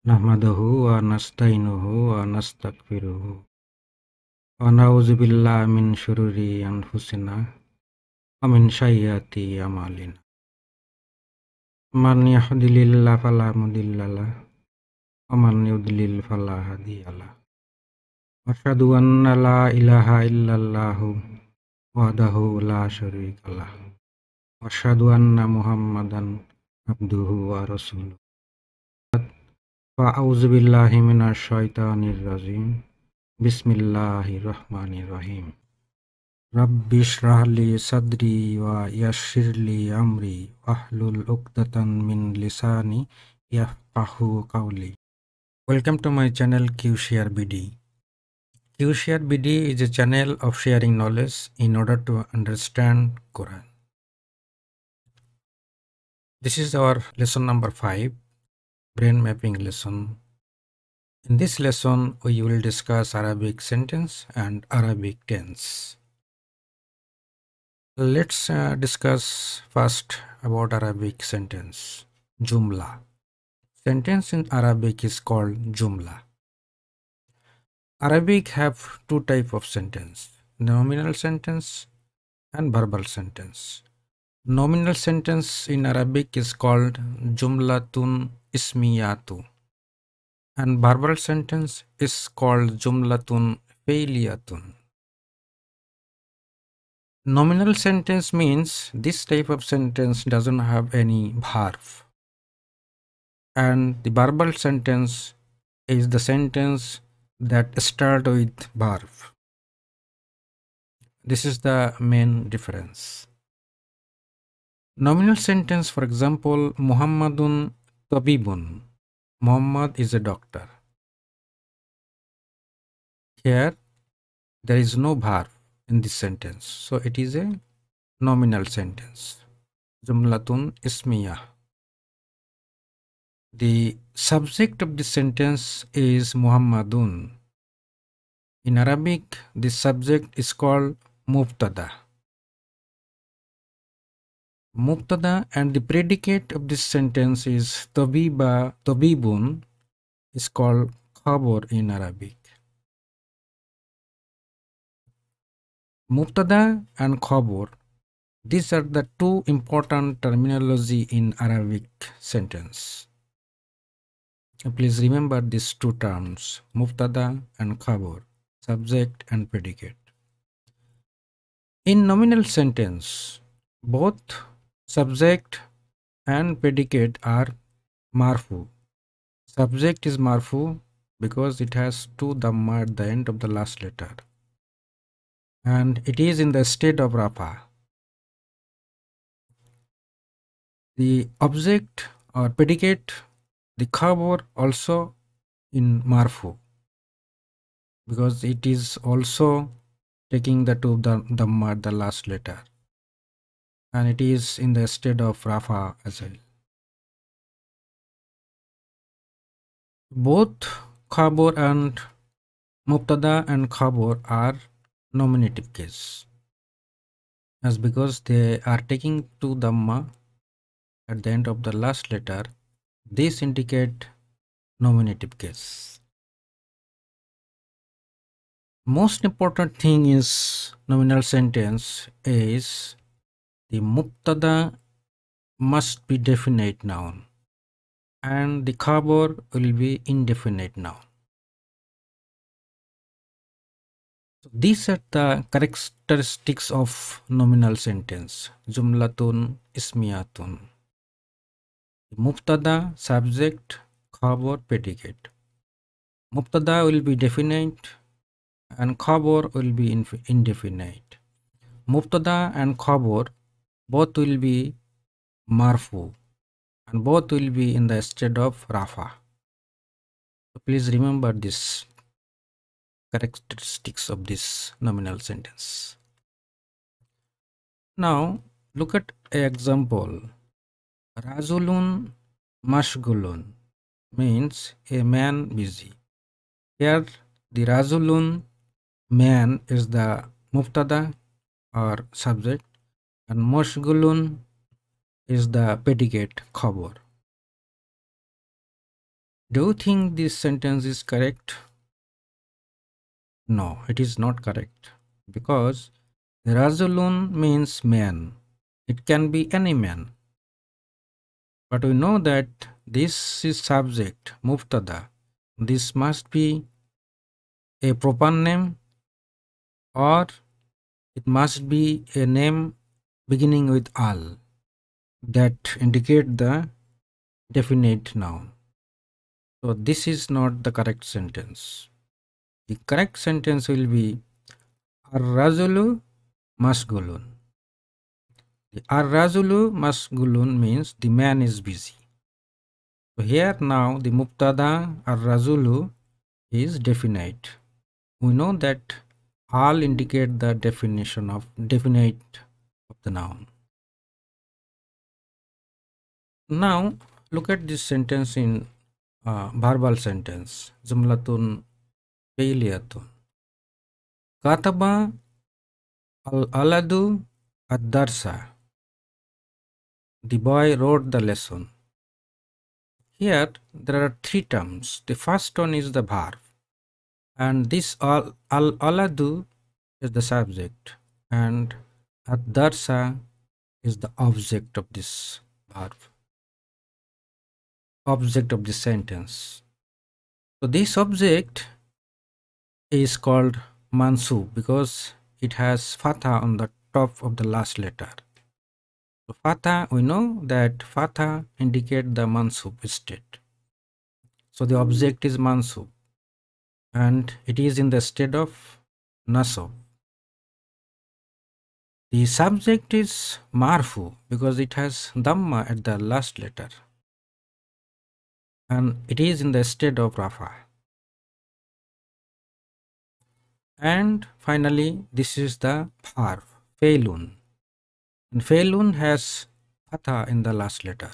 Nahmaduhu wa nasta'inuhu wa nastaghfiruhu wa na'udzu billahi min syururi anfusina wa min sayyiati a'malina. Man yahdihillahu fala mudhillalah wa man yudlil fala hadiyalah. Asyhadu anna la ilaha illallah wahdahu la syarikalah. Wa asyhadu anna Muhammadan abduhu wa rasuluh. Fa a'udzu billahi minasy syaithanir rajim. Bismillahirrahmanirrahim. Rabbi shrah li sadri wa yassir li amri wahlul 'uqdatan min lisani yafqahu qawli. Welcome to my channel Qsharebd. Qsharebd is a channel of sharing knowledge in order to understand Quran. This is our lesson number 5, brain mapping lesson. In this lesson, we will discuss Arabic sentence and Arabic tense. Let's discuss first about Arabic sentence. Jumla. Sentence in Arabic is called Jumla. Arabic have two types of sentence, nominal sentence and verbal sentence. Nominal sentence in Arabic is called Jumlatun Ismiyatu, and verbal sentence is called Jumlatun Fi'liyatun. Nominal sentence means this type of sentence doesn't have any verb, and the verbal sentence is the sentence that start with verb. This is the main difference. Nominal sentence, for example, Muhammadun Tabibun. Muhammad is a doctor. Here there is no verb in this sentence, so it is a nominal sentence. Jumlatun Ismiyah. The subject of this sentence is Muhammadun. In Arabic, this subject is called Mubtada. Mubtada and the predicate of this sentence is Tabibun is called Khabar in Arabic. Mubtada and Khabar, these are the two important terminology in Arabic sentence. Please remember these two terms, Mubtada and Khabar, subject and predicate. In nominal sentence, both subject and predicate are marfu. Subject is marfu because it has two dhamma at the end of the last letter, and it is in the state of rafa. The object or predicate, the khabar, also in marfu because it is also taking the two dhamma at the last letter, and it is in the state of rafa as well. Both khabar and mubtada and khabar are nominative case, as because they are taking two dhamma at the end of the last letter, this indicate nominative case. Most important thing is nominal sentence is the mubtada must be definite noun and the khabar will be indefinite noun. So these are the characteristics of nominal sentence. Jumlatun Ismiyatun. Mubtada, subject, khabar, predicate. Mubtada will be definite and khabar will be indefinite. Mubtada and khabar both will be marfu and both will be in the state of rafa. So please remember this characteristics of this nominal sentence. Now look at an example. Rajulun mashgulun means a man busy. Here the Rajulun, man, is the mubtada or subject, and mashgulun is the predicate khabar. Do you think this sentence is correct? No, it is not correct. Because Rajulun means man. It can be any man. But we know that this is subject, mubtada. This must be a proper name, or it must be a name beginning with al that indicate the definite noun. So this is not the correct sentence. The correct sentence will be Ar-Rajulu Masgulun. The Ar-Rajulu Masgulun means the man is busy. So here now the Mubtada Ar-Rajulu is definite. We know that all indicate the definition of definite of the noun. Now look at this sentence in verbal sentence. Jumlatun Fi'liyatun. Kataba al-aladu ad-darsa. The boy wrote the lesson. Here there are three terms. The first one is the verb, and this al-aladu is the subject, and ad-darsa is the object of this verb, object of the sentence. So this object is called mansub because it has fatha on the top of the last letter. So fatha, we know that fatha indicate the mansub state. So the object is mansub and it is in the state of nasab. The subject is marfu because it has dhamma at the last letter and it is in the state of rafa. And finally, this is the verb, failun. And failun has fatha in the last letter.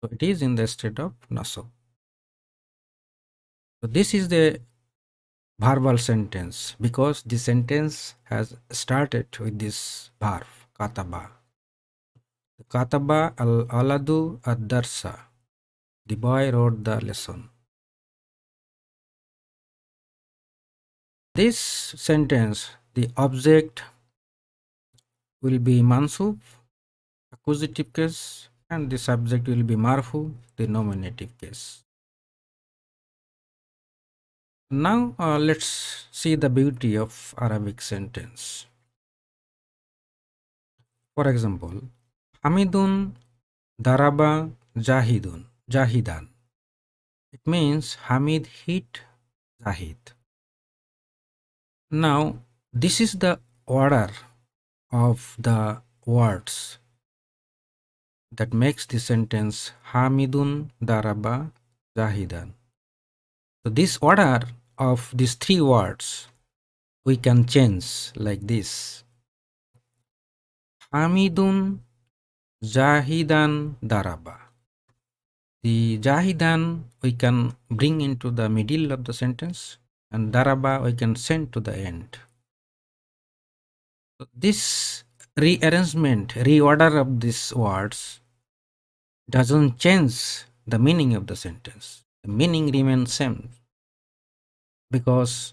So it is in the state of nasab. So this is the verbal sentence because the sentence has started with this verb, kataba. Kataba al-aladu ad-darsa. The boy wrote the lesson. This sentence, the object will be mansub, accusative case, and the subject will be marfu, the nominative case. Now let's see the beauty of Arabic sentence. For example, Hamidun daraba jahidan. It means Hamid hit Zahid. Now this is the order of the words that makes the sentence Hamidun daraba jahidan. So this order of these three words we can change like this. Hamidun jahidan daraba. The jahidan we can bring into the middle of the sentence and daraba we can send to the end. So this rearrangement, reorder of these words doesn't change the meaning of the sentence. The meaning remains same because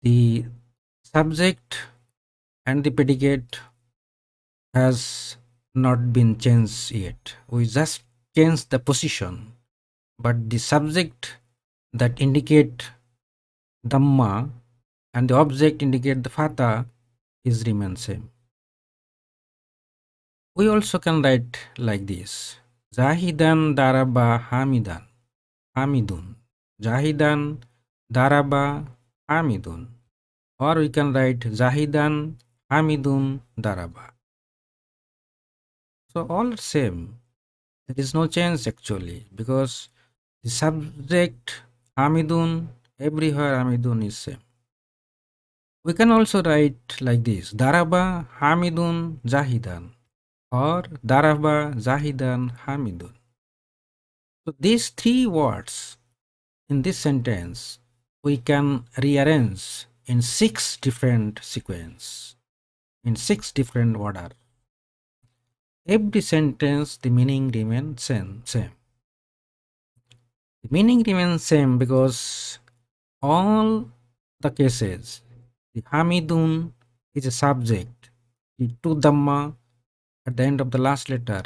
the subject and the predicate has not been changed yet. We just changed the position, but the subject that indicate dhamma and the object indicate the fatha is remain same. We also can write like this: Zahidan daraba hamidun. Zahidan daraba hamidun. Or we can write Zahidan hamidun daraba. So all same. There is no change actually because the subject hamidun, everywhere hamidun is same. We can also write like this: Daraba hamidun zahidan or daraba zahidan hamidun. So these three words in this sentence we can rearrange in 6 different sequence, in 6 different order. Every sentence the meaning remains same. The meaning remains same because all the cases, the Hamidun is a subject. The to Dhamma at the end of the last letter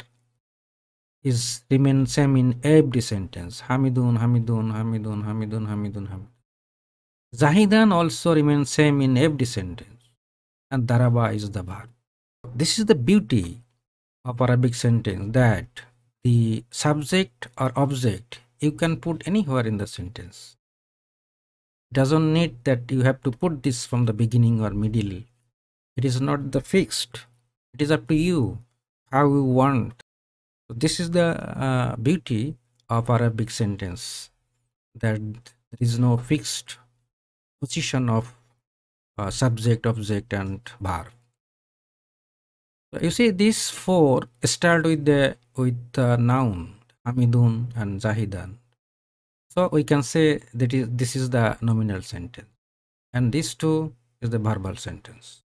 is remain same in every sentence. Hamidun, Hamidun, Hamidun, Hamidun, Hamidun, Hamidun. Zahidan also remains same in every sentence. And Daraba is the verb. This is the beauty of Arabic sentence, that the subject or object you can put anywhere in the sentence. It doesn't need that you have to put this from the beginning or middle. It is not the fixed. It is up to you how you want. So this is the beauty of Arabic sentence, that there is no fixed position of subject, object, and verb. So you see, these four start with the noun Hamidun and Zahidan. So we can say that this is the nominal sentence, and these two is the verbal sentence.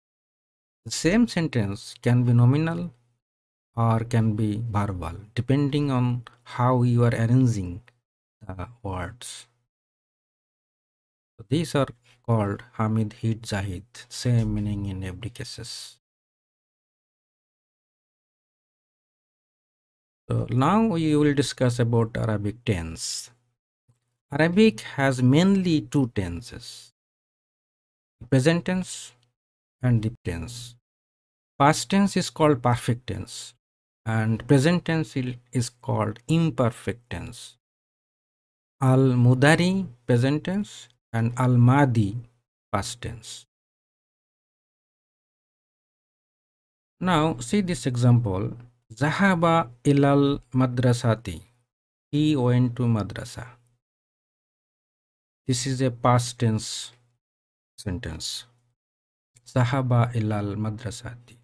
The same sentence can be nominal or can be verbal, depending on how you are arranging the words. So these are called Hamid, Hid, Zahid, same meaning in every cases. So now we will discuss about Arabic tense. Arabic has mainly two tenses, present tense and the tense. Past tense is called perfect tense and present tense is called imperfect tense. Al-Mudari present tense and Al-Madi past tense. Now see this example. Zahaba ilal madrasati. He went to madrasa. This is a past tense sentence. Zahaba ilal madrasati.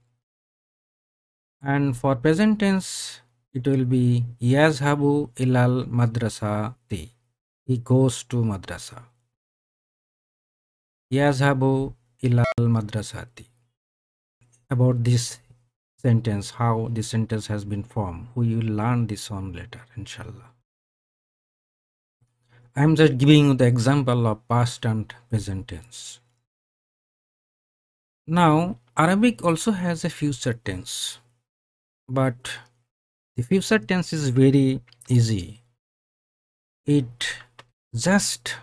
And for present tense, it will be yazhabu ilal madrasati. He goes to madrasa. Yazhabu ilal madrasati. About this sentence, how this sentence has been formed, we will learn this on later, inshallah. I am just giving you the example of past and present tense. Now, Arabic also has a future tense, but the future tense is very easy. It just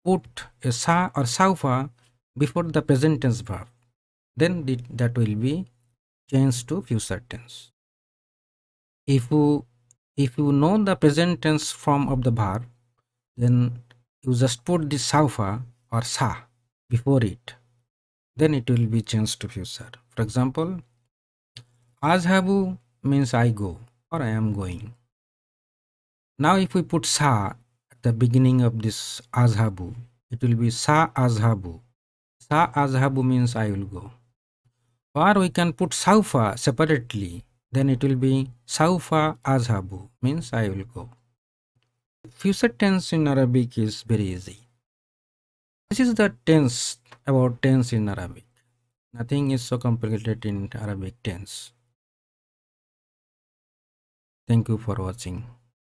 put a sa or saufa before the present tense verb. Then that will be changed to future tense. If you know the present tense form of the verb, then you just put the saufa or sa before it. Then it will be changed to future. For example, azhabu means I go or I am going. Now if we put sa at the beginning of this azhabu, it will be sa azhabu. Sa azhabu means I will go. Or we can put saufa separately, then it will be saufa azhabu means I will go. Future tense in Arabic is very easy. This is the tense about tense in Arabic. Nothing is so complicated in Arabic tense. Thank you for watching.